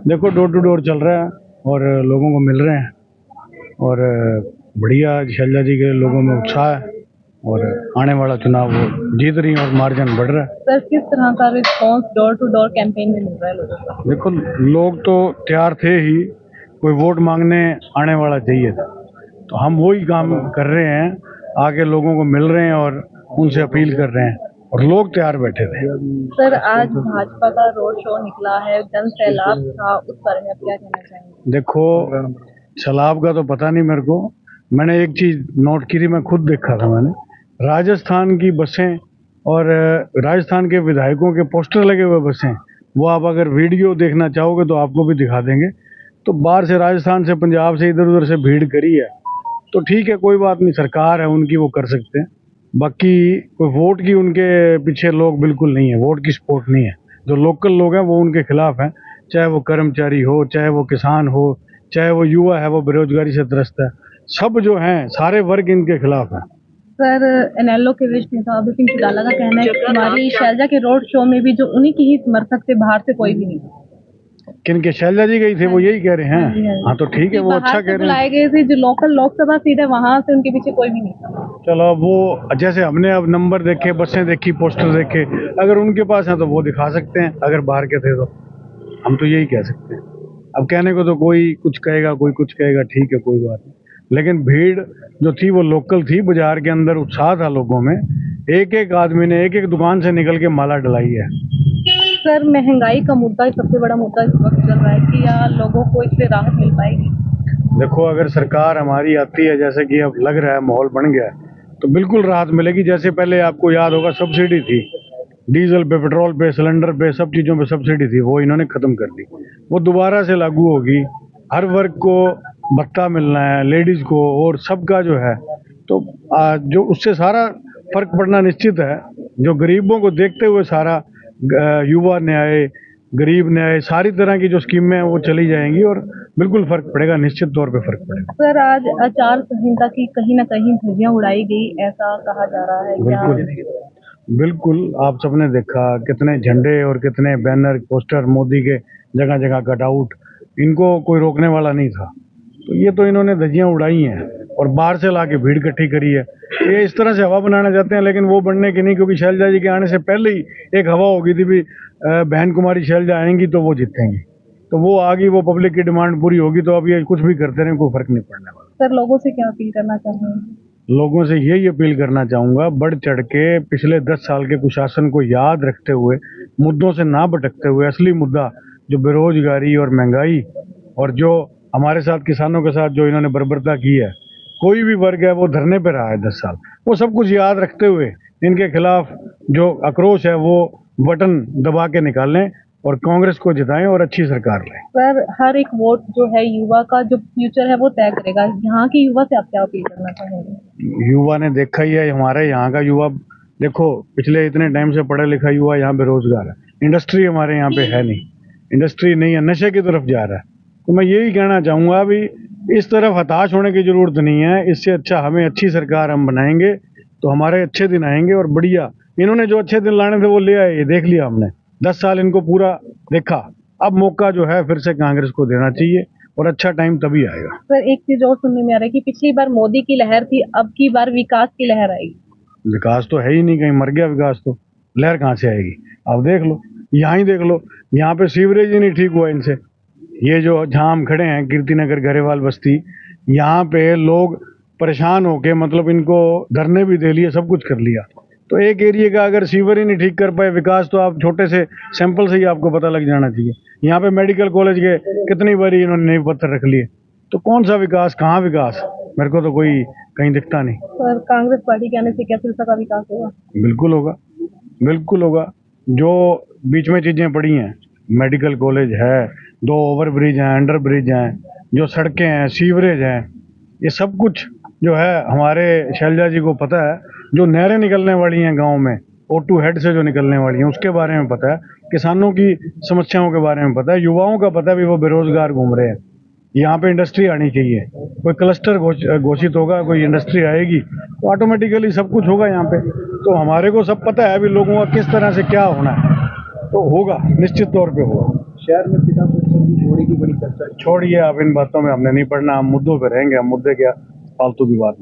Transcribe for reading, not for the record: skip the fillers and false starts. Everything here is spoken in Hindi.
देखो डोर टू डोर चल रहा है और लोगों को मिल रहे हैं और बढ़िया शैलजा जी के लोगों में उत्साह है और आने वाला चुनाव वो जीत रही है और मार्जिन बढ़ रहा है। सर किस तरह का response door to door campaign में मिल रहा है लोगों को? देखो लोग तो तैयार थे ही, कोई वोट मांगने आने वाला चाहिए था, तो हम वही काम कर रहे हैं, आके लोगों को मिल रहे हैं और उनसे अपील कर रहे हैं और लोग तैयार बैठे थे। सर आज भाजपा का रोड शो निकला है, जन सैलाब था, उस बारे में आप क्या कहना चाहेंगे? देखो सैलाब का तो पता नहीं मेरे को, मैंने एक चीज़ नोट की थी, मैं खुद देखा था मैंने, राजस्थान की बसें और राजस्थान के विधायकों के पोस्टर लगे हुए बसें, वो आप अगर वीडियो देखना चाहोगे तो आपको भी दिखा देंगे। तो बाहर से राजस्थान से पंजाब से इधर उधर से भीड़ करी है, तो ठीक है कोई बात नहीं, सरकार है उनकी, वो कर सकते हैं। बाकी कोई वोट की उनके पीछे लोग बिल्कुल नहीं है, वोट की सपोर्ट नहीं है। जो लोकल लोग हैं वो उनके खिलाफ हैं, चाहे वो कर्मचारी हो, चाहे वो किसान हो, चाहे वो युवा है, वो बेरोजगारी से त्रस्त है, सब जो हैं सारे वर्ग इनके खिलाफ हैं। सर एनएलओ के वरिष्ठ नेता अभय सिंह चौटाला का कहना है कि हमारी शैलजा के रोड शो में भी जो उन्हीं की ही समर्थक थे, बाहर से कोई भी नहीं था। किनके शैलजा जी गई थे वो यही कह रहे हैं? हाँ तो ठीक है, वो अच्छा कह रहे हैं। बुलाए गए थे जो लोकल लोकसभा सीट है, वहां से उनके पीछे कोई भी नहीं था। चलो अब वो जैसे हमने अब नंबर देखे, बसें देखी, पोस्टर देखे, अगर उनके पास है तो वो दिखा सकते हैं, अगर बाहर के थे तो हम तो यही कह सकते हैं। अब कहने को तो कोई कुछ कहेगा, कोई कुछ कहेगा, ठीक है कोई बात नहीं, लेकिन भीड़ जो थी वो लोकल थी, बाजार के अंदर उत्साह था लोगों में, एक एक आदमी ने एक एक दुकान से निकल के माला डलाई है। सर महंगाई का मुद्दा सबसे बड़ा मुद्दा इस वक्त चल रहा है कि या लोगों को इससे राहत मिल पाएगी? देखो अगर सरकार हमारी आती है, जैसे कि अब लग रहा है माहौल बन गया है, तो बिल्कुल राहत मिलेगी। जैसे पहले आपको याद होगा सब्सिडी थी, डीजल पे, पेट्रोल पे, सिलेंडर पे, सब चीज़ों पे सब्सिडी थी, वो इन्होंने ख़त्म कर दी, वो दोबारा से लागू होगी। हर वर्ग को भत्ता मिलना है, लेडीज़ को, और सबका जो है, तो जो उससे सारा फर्क पड़ना निश्चित है। जो गरीबों को देखते हुए सारा युवा न्याय, गरीब न्याय, सारी तरह की जो स्कीमें हैं वो चली जाएंगी और बिल्कुल फर्क पड़ेगा, निश्चित तौर पे फर्क पड़ेगा। सर आज आचार संहिता की कहीं ना कहीं धज्जियां उड़ाई गई, ऐसा कहा जा रहा है। बिल्कुल बिल्कुल, आप सबने देखा कितने झंडे और कितने बैनर, पोस्टर, मोदी के जगह जगह कटआउट, इनको कोई रोकने वाला नहीं था। तो ये तो इन्होंने धज्जियां उड़ाई हैं और बाहर से ला के भीड़ इकट्ठी करी है। ये इस तरह से हवा बनाना चाहते हैं, लेकिन वो बनने की नहीं, क्योंकि शैलजा जी के आने से पहले ही एक हवा हो गई थी भी बहन कुमारी शैलजा आएंगी तो वो जीतेंगी, तो वो आ गई, वो पब्लिक की डिमांड पूरी होगी, तो अब ये कुछ भी करते रहे, कोई फर्क नहीं पड़ने वाला। सर लोगों से क्या अपील करना चाहेंगे? लोगों से यही अपील करना चाहूँगा, बढ़ चढ़ के पिछले 10 साल के कुशासन को याद रखते हुए, मुद्दों से ना भटकते हुए, असली मुद्दा जो बेरोजगारी और महंगाई और जो हमारे साथ किसानों के साथ जो इन्होंने बर्बरता की है, कोई भी वर्ग है वो धरने पे रहा है 10 साल, वो सब कुछ याद रखते हुए इनके खिलाफ जो आक्रोश है वो बटन दबा के निकालें और कांग्रेस को जिताएं और अच्छी सरकार लाएं। सर हर एक वोट जो है युवा का जो फ्यूचर है वो तय करेगा, यहाँ के युवा से आप क्या अपील करना चाहेंगे? युवा ने देखा ही है, हमारे यहाँ का युवा देखो, पिछले इतने टाइम से पढ़ा लिखा युवा यहाँ बेरोजगार है, इंडस्ट्री हमारे यहाँ पे है नहीं, इंडस्ट्री नहीं है, नशे की तरफ जा रहा है। तो मैं यही कहना चाहूँगा भी इस तरफ हताश होने की ज़रूरत नहीं है, इससे अच्छा हमें अच्छी सरकार हम बनाएंगे तो हमारे अच्छे दिन आएंगे और बढ़िया। इन्होंने जो अच्छे दिन लाने थे वो ले आए, ये देख लिया हमने, 10 साल इनको पूरा देखा, अब मौका जो है फिर से कांग्रेस को देना चाहिए और अच्छा टाइम तभी आएगा। सर एक चीज और सुनने में आ रहा है कि पिछली बार मोदी की लहर थी, अब की बार विकास की लहर आएगी। विकास तो है ही नहीं, कहीं मर गया विकास, तो लहर कहाँ से आएगी? आप देख लो, यहाँ ही देख लो, यहाँ पे सीवरेज ही नहीं ठीक हुआ इनसे। ये जो जहाँ हम खड़े हैं कीर्तिनगर गरेवाल बस्ती, यहाँ पे लोग परेशान होके, मतलब इनको धरने भी दे लिए, सब कुछ कर लिया, तो एक एरिया का अगर सीवर ही नहीं ठीक कर पाए, विकास तो आप छोटे से सैंपल से ही आपको पता लग जाना चाहिए। यहाँ पे मेडिकल कॉलेज के कितनी बारी इन्होंने नींव पत्थर रख लिए, तो कौन सा विकास, कहाँ विकास? मेरे को तो कोई कहीं दिखता नहीं। सर कांग्रेस पार्टी के आने से क्या सिरसा का विकास होगा? बिल्कुल होगा, बिल्कुल होगा। जो बीच में चीज़ें पड़ी हैं, मेडिकल कॉलेज है, 2 ओवर ब्रिज हैं, अंडर ब्रिज हैं, जो सड़कें हैं, सीवरेज हैं, ये सब कुछ जो है हमारे शैलजा जी को पता है। जो नहरें निकलने वाली हैं गांव में, O2 हेड से जो निकलने वाली हैं, उसके बारे में पता है, किसानों की समस्याओं के बारे में पता है, युवाओं का पता है भी वो बेरोजगार घूम रहे हैं। यहाँ पे इंडस्ट्री आनी चाहिए, कोई क्लस्टर घोषित होगा, कोई इंडस्ट्री आएगी तो ऑटोमेटिकली सब कुछ होगा यहाँ पे। तो हमारे को सब पता है अभी लोगों का किस तरह से क्या होना है, तो होगा, निश्चित तौर पे होगा। शहर में पिता पुत्र की जोड़ी की बड़ी चर्चा है। छोड़िए, आप इन बातों में हमने नहीं पढ़ना, हम मुद्दों पे रहेंगे, हम मुद्दे क्या फालतू की बात नहीं।